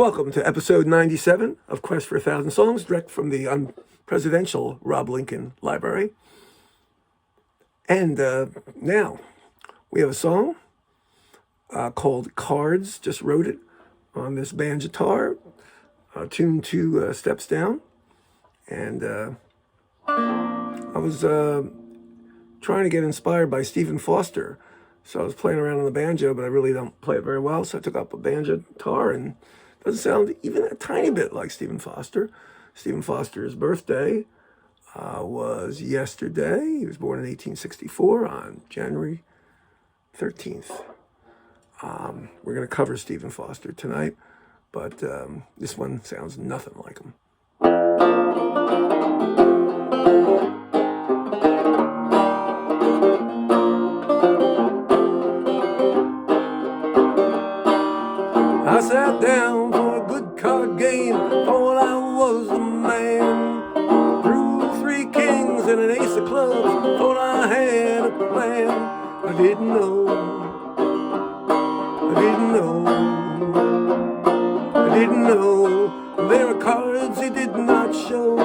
So welcome to episode 97 of Quest for 1,000 Songs, direct from the unpresidential Rob Lincoln Library. And now we have a song called Cards. Just wrote it on this banjotar, tuned 2 steps down. And I was trying to get inspired by Stephen Foster. So I was playing around on the banjo, but I really don't play it very well. So I took up a banjotar, and it doesn't sound even a tiny bit like Stephen Foster. Stephen Foster's birthday was yesterday. He was born in 1864 on January 13th. We're going to cover Stephen Foster tonight, but this one sounds nothing like him. I sat down for a good card game, thought I was the man. Drew 3 kings and an ace of clubs, thought I had a plan. I didn't know there were cards he did not show. I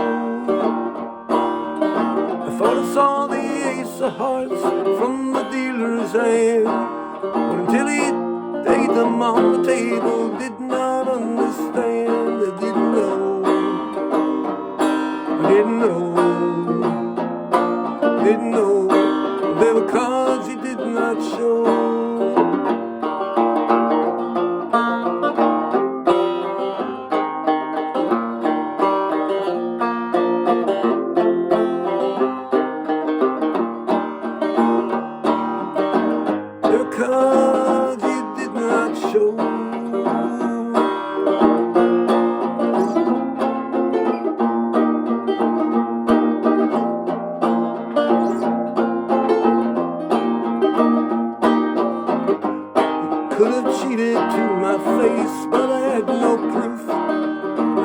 thought I saw the ace of hearts from the dealer's hand, but until he laid them on the table, did not understand. I didn't know there were cards he did not show. There were cards he did not show. Could have cheated to my face, but I had no proof.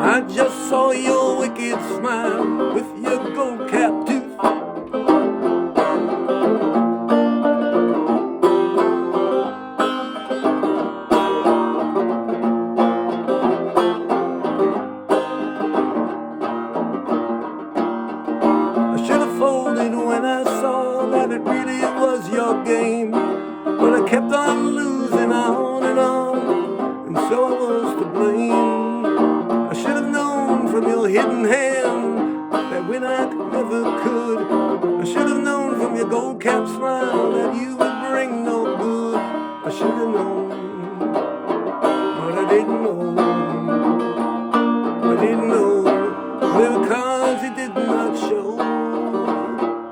I just saw your wicked smile with your gold cap tooth. I should have folded when I saw that it really was your game, but I kept on losing on, and so I was to blame. I should have known from your hidden hand that when I never could. I should have known from your gold cap smile that you would bring no good. I should have known, but I didn't know. There were cards he did not show.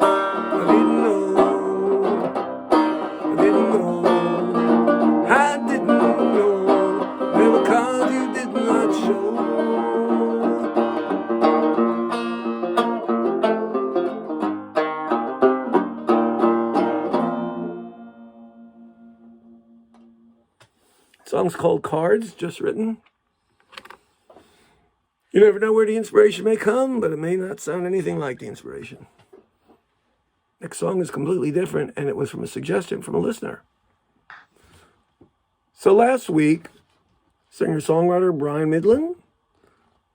I didn't know. There were cards you did not show. The song's called Cards, just written. You never know where the inspiration may come, but it may not sound anything like the inspiration. Next song is completely different, and it was from a suggestion from a listener. So last week, singer-songwriter Brian Midland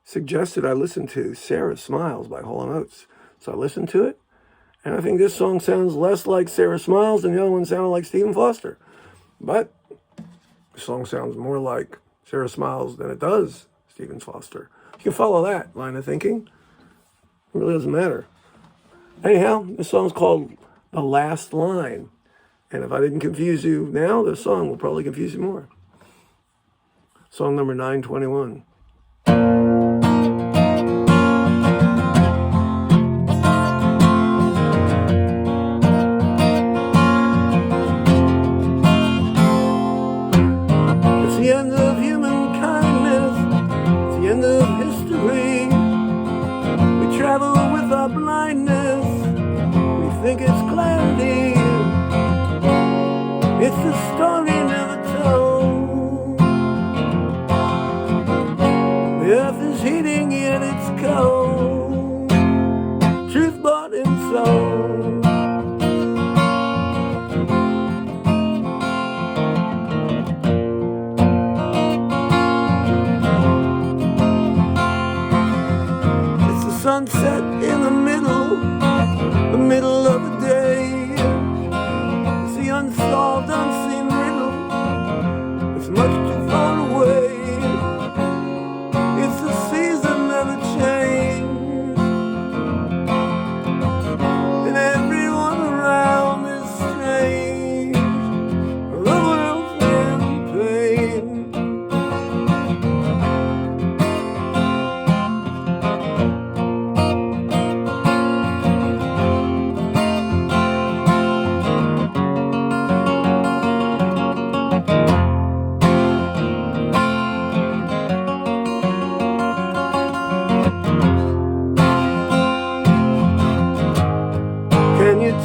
suggested I listen to Sarah Smiles by Hall & Oates. So I listened to it, and I think this song sounds less like Sarah Smiles than the other one sounded like Stephen Foster. But the song sounds more like Sarah Smiles than it does Stephen Foster. You can follow that line of thinking. It really doesn't matter. Anyhow, this song's called The Last Line. And if I didn't confuse you now, this song will probably confuse you more. Song number 921. It's the end of human kindness. It's the end of history. We travel with our blindness. We think it's clarity. It's the story never told. The earth is heating yet it's cold. Truth bought and sold.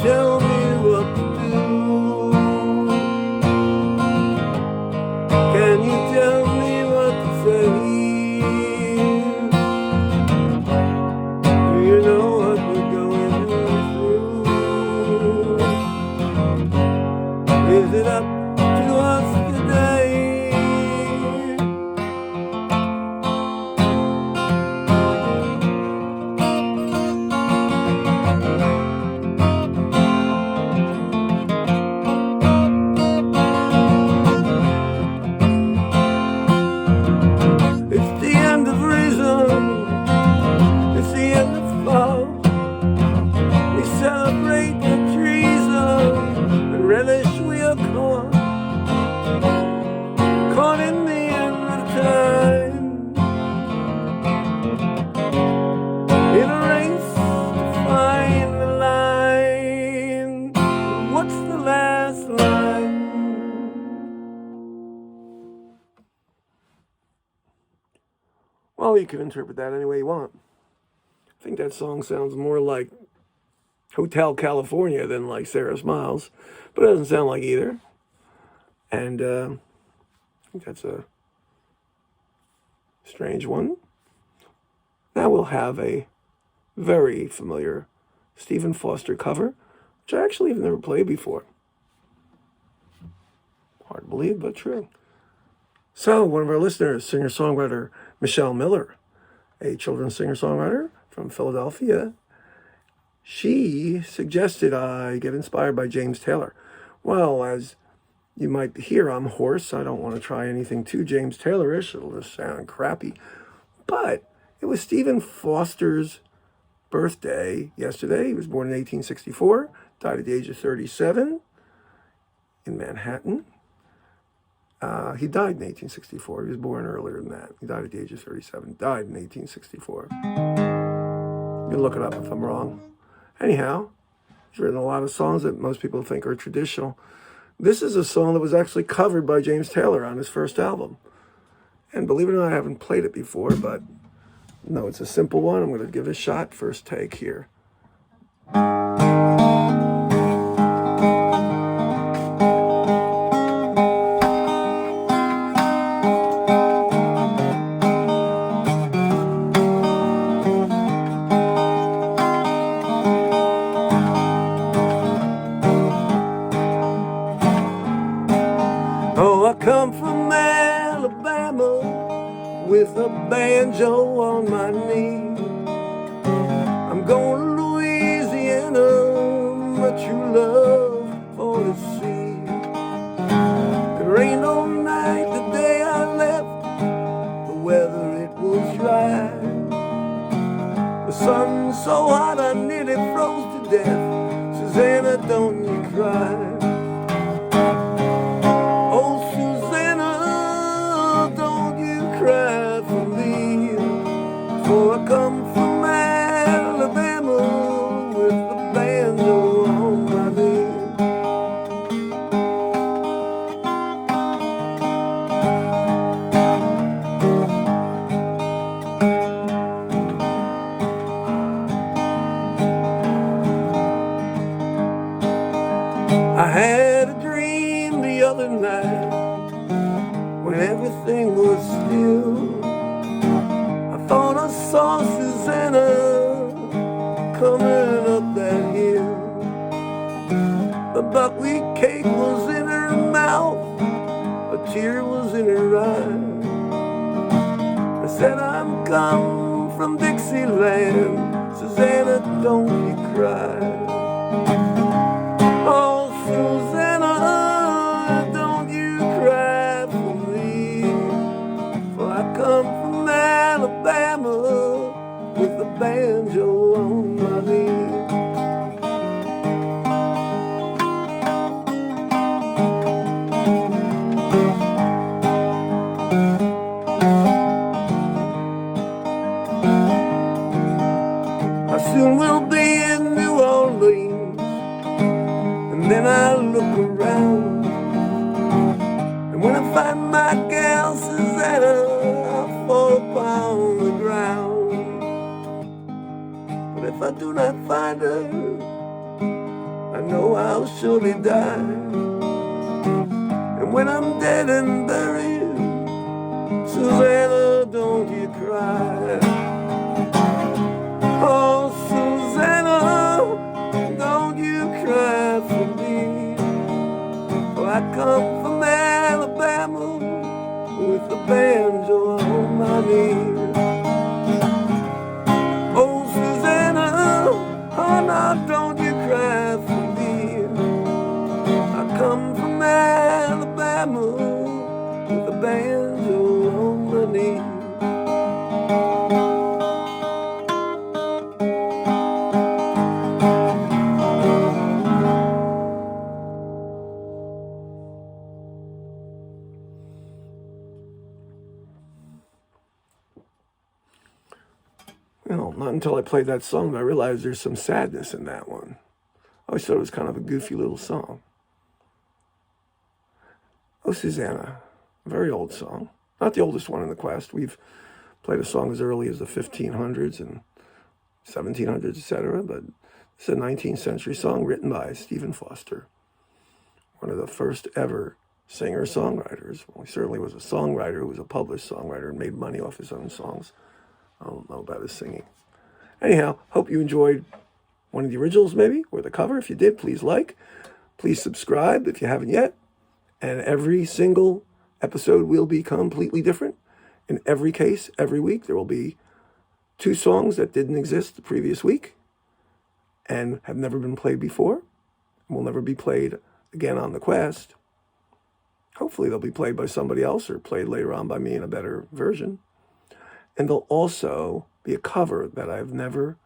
tell me what to do? Can you tell me what to say? Do you know what we're going through? Is it up to us today? It's the end of reason, it's the end of fall. We celebrate the treason and relish we are caught in the end of time, in a race to find the line. What's the last line? Well, you can interpret that any way you want. I think that song sounds more like Hotel California than like Sarah Smiles, but it doesn't sound like either. And I think that's a strange one. Now we'll have a very familiar Stephen Foster cover, which I actually have never played before. Hard to believe, but true. So, one of our listeners, singer-songwriter Michelle Miller, a children's singer-songwriter from Philadelphia, she suggested I get inspired by James Taylor. Well, as you might hear, I'm hoarse. I don't want to try anything too James Taylor-ish. It'll just sound crappy. But it was Stephen Foster's birthday yesterday. He was born in 1864, died at the age of 37 in Manhattan. He died in 1864. He was born earlier than that. He died at the age of 37. Died in 1864. You can look it up if I'm wrong. Anyhow, he's written a lot of songs that most people think are traditional. This is a song that was actually covered by James Taylor on his first album. And believe it or not, I haven't played it before, but no, it's a simple one. I'm going to give it a shot. First take here. Oh, I come from Alabama with a banjo on my knee. I'm going to Louisiana, my true love for the sea. It rained all night the day I left, the weather it was dry. The sun so hot I nearly froze to death. Susanna, don't you cry. Cry for me, for I come from Alabama with the banjo on my knee. I had a dream the other night when everything was still. I thought I saw Susanna coming up that hill. The buckwheat cake was in her mouth, a tear was in her eye. I said, I'm come from Dixieland, Susanna, don't you cry. Oh, Susanna, don't you cry for me, for I come from Alabama with the banjo on my knee. I soon will be in New Orleans, and then I look around, and when I find my gal Susanna, I'll fall upon the ground. But if I do not find her, I'll surely die. And when I'm dead and buried, Susanna, don't you cry. Oh, Susanna, don't you cry for me. For I come from Alabama with the banjo on my knee. Oh, Susanna, oh, now don't you cry for me. I come from Alabama with the banjo on my knee. Well, not until I played that song I realized there's some sadness in that one. I always thought it was kind of a goofy little song. Oh, Susanna, a very old song. Not the oldest one in the Quest. We've played a song as early as the 1500s and 1700s, etc. But it's a 19th century song written by Stephen Foster, one of the first ever singer-songwriters. Well, he certainly was a songwriter who was a published songwriter and made money off his own songs. I don't know about his singing. Anyhow, hope you enjoyed one of the originals maybe, or the cover. If you did, please like. Please subscribe if you haven't yet. And every single episode will be completely different. In every case, every week, there will be 2 songs that didn't exist the previous week and have never been played before, and will never be played again on the Quest. Hopefully they'll be played by somebody else or played later on by me in a better version. And there'll also be a cover that I've never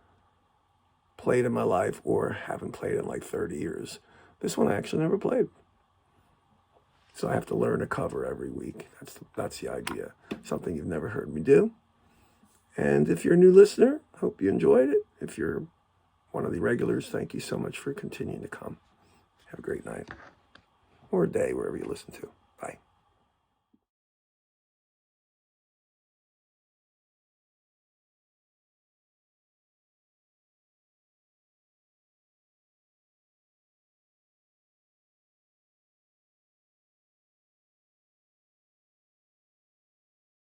played in my life or haven't played in like 30 years. This one I actually never played. So I have to learn a cover every week. That's the idea. Something you've never heard me do. And if you're a new listener, hope you enjoyed it. If you're one of the regulars, thank you so much for continuing to come. Have a great night or day, wherever you listen to.